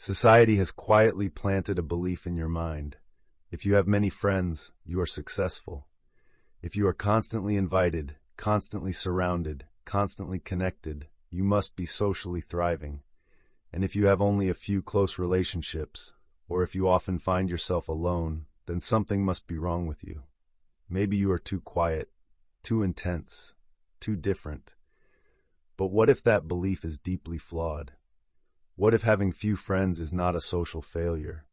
Society has quietly planted a belief in your mind. If you have many friends, you are successful. If you are constantly invited, constantly surrounded, constantly connected, you must be socially thriving. And if you have only a few close relationships, or if you often find yourself alone, then something must be wrong with you. Maybe you are too quiet, too intense, too different. But what if that belief is deeply flawed? What if having few friends is not a social failure,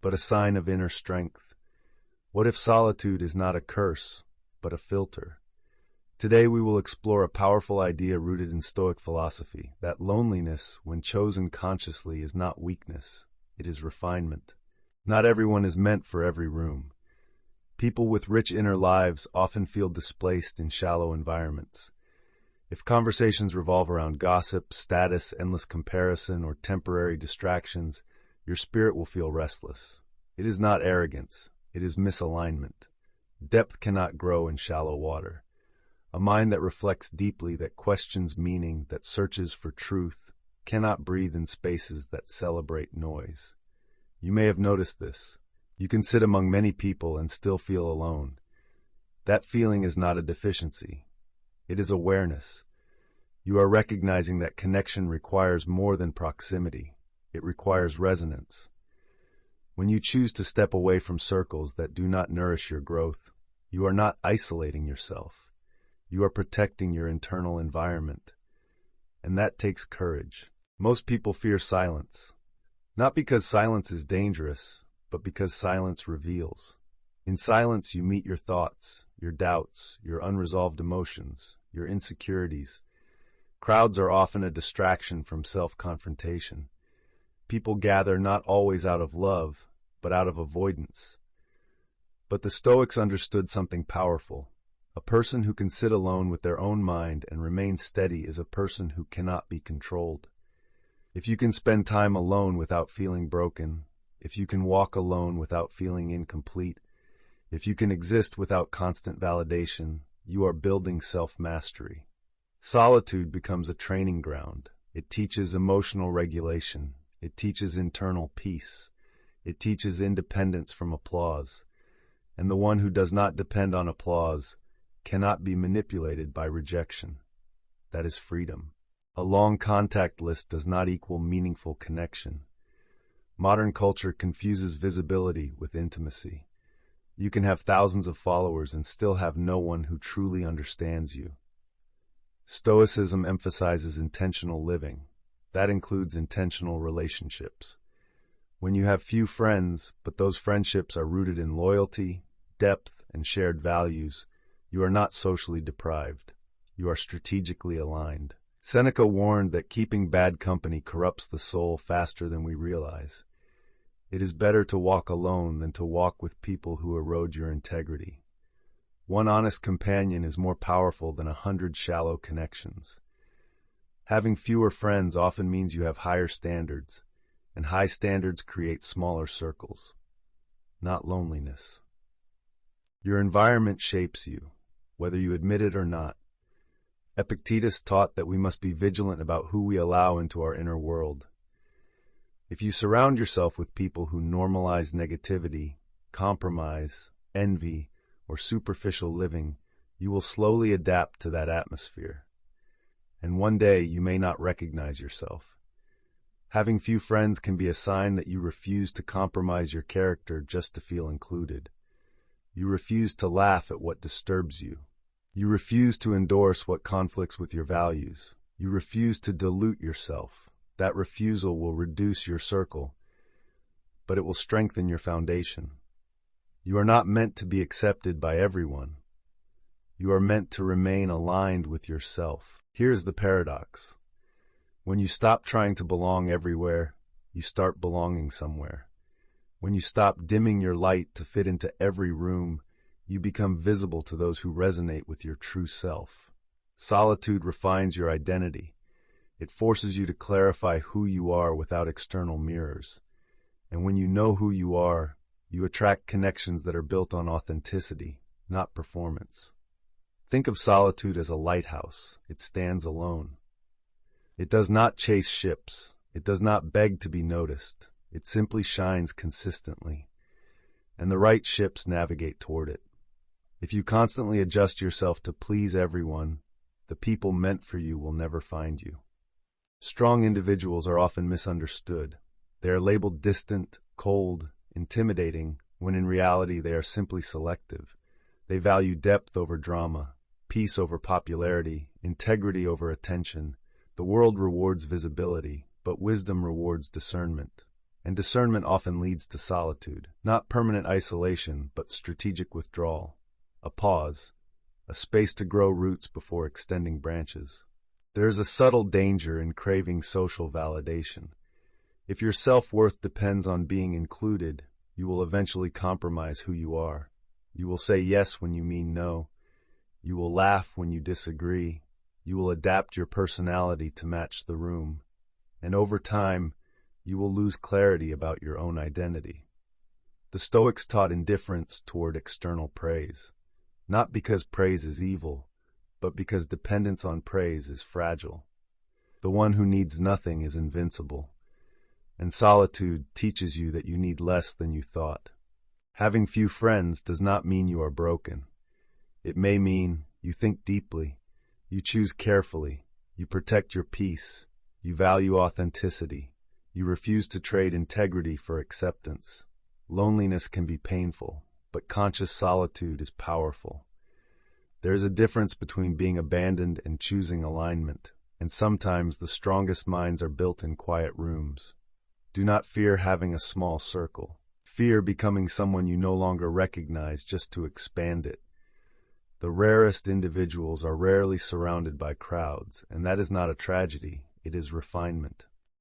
but a sign of inner strength? What if solitude is not a curse, but a filter? Today we will explore a powerful idea rooted in Stoic philosophy, that loneliness, when chosen consciously, is not weakness, it is refinement. Not everyone is meant for every room. People with rich inner lives often feel displaced in shallow environments. If conversations revolve around gossip, status, endless comparison, or temporary distractions, your spirit will feel restless. It is not arrogance, it is misalignment. Depth cannot grow in shallow water. A mind that reflects deeply, that questions meaning, that searches for truth, cannot breathe in spaces that celebrate noise. You may have noticed this. You can sit among many people and still feel alone. That feeling is not a deficiency. It is awareness. You are recognizing that connection requires more than proximity. It requires resonance. When you choose to step away from circles that do not nourish your growth, you are not isolating yourself. You are protecting your internal environment. And that takes courage. Most people fear silence. Not because silence is dangerous, but because silence reveals. In silence, you meet your thoughts, your doubts, your unresolved emotions, your insecurities. Crowds are often a distraction from self-confrontation. People gather not always out of love, but out of avoidance. But the Stoics understood something powerful. A person who can sit alone with their own mind and remain steady is a person who cannot be controlled. If you can spend time alone without feeling broken, if you can walk alone without feeling incomplete, if you can exist without constant validation, you are building self-mastery. Solitude becomes a training ground. It teaches emotional regulation. It teaches internal peace. It teaches independence from applause. And the one who does not depend on applause cannot be manipulated by rejection. That is freedom. A long contact list does not equal meaningful connection. Modern culture confuses visibility with intimacy. You can have thousands of followers and still have no one who truly understands you. Stoicism emphasizes intentional living. That includes intentional relationships. When you have few friends, but those friendships are rooted in loyalty, depth, and shared values, you are not socially deprived. You are strategically aligned. Seneca warned that keeping bad company corrupts the soul faster than we realize. It is better to walk alone than to walk with people who erode your integrity. One honest companion is more powerful than 100 shallow connections. Having fewer friends often means you have higher standards, and high standards create smaller circles, not loneliness. Your environment shapes you, whether you admit it or not. Epictetus taught that we must be vigilant about who we allow into our inner world. If you surround yourself with people who normalize negativity, compromise, envy, or superficial living, you will slowly adapt to that atmosphere. And one day you may not recognize yourself. Having few friends can be a sign that you refuse to compromise your character just to feel included. You refuse to laugh at what disturbs you. You refuse to endorse what conflicts with your values. You refuse to dilute yourself. That refusal will reduce your circle, but it will strengthen your foundation. You are not meant to be accepted by everyone. You are meant to remain aligned with yourself. Here's the paradox. When you stop trying to belong everywhere, you start belonging somewhere. When you stop dimming your light to fit into every room, you become visible to those who resonate with your true self. Solitude refines your identity. It forces you to clarify who you are without external mirrors. And when you know who you are, you attract connections that are built on authenticity, not performance. Think of solitude as a lighthouse. It stands alone. It does not chase ships. It does not beg to be noticed. It simply shines consistently, and the right ships navigate toward it. If you constantly adjust yourself to please everyone, the people meant for you will never find you. Strong individuals are often misunderstood. They are labeled distant, cold, intimidating, when in reality they are simply selective. They value depth over drama, peace over popularity, integrity over attention. The world rewards visibility, but wisdom rewards discernment. And discernment often leads to solitude, not permanent isolation, but strategic withdrawal. A pause, a space to grow roots before extending branches. There is a subtle danger in craving social validation. If your self-worth depends on being included, you will eventually compromise who you are. You will say yes when you mean no. You will laugh when you disagree. You will adapt your personality to match the room. And over time, you will lose clarity about your own identity. The Stoics taught indifference toward external praise, not because praise is evil, but because dependence on praise is fragile. The one who needs nothing is invincible, and solitude teaches you that you need less than you thought. Having few friends does not mean you are broken. It may mean you think deeply, you choose carefully, you protect your peace, you value authenticity, you refuse to trade integrity for acceptance. Loneliness can be painful, but conscious solitude is powerful. There is a difference between being abandoned and choosing alignment, and sometimes the strongest minds are built in quiet rooms. Do not fear having a small circle. Fear becoming someone you no longer recognize just to expand it. The rarest individuals are rarely surrounded by crowds, and that is not a tragedy, it is refinement.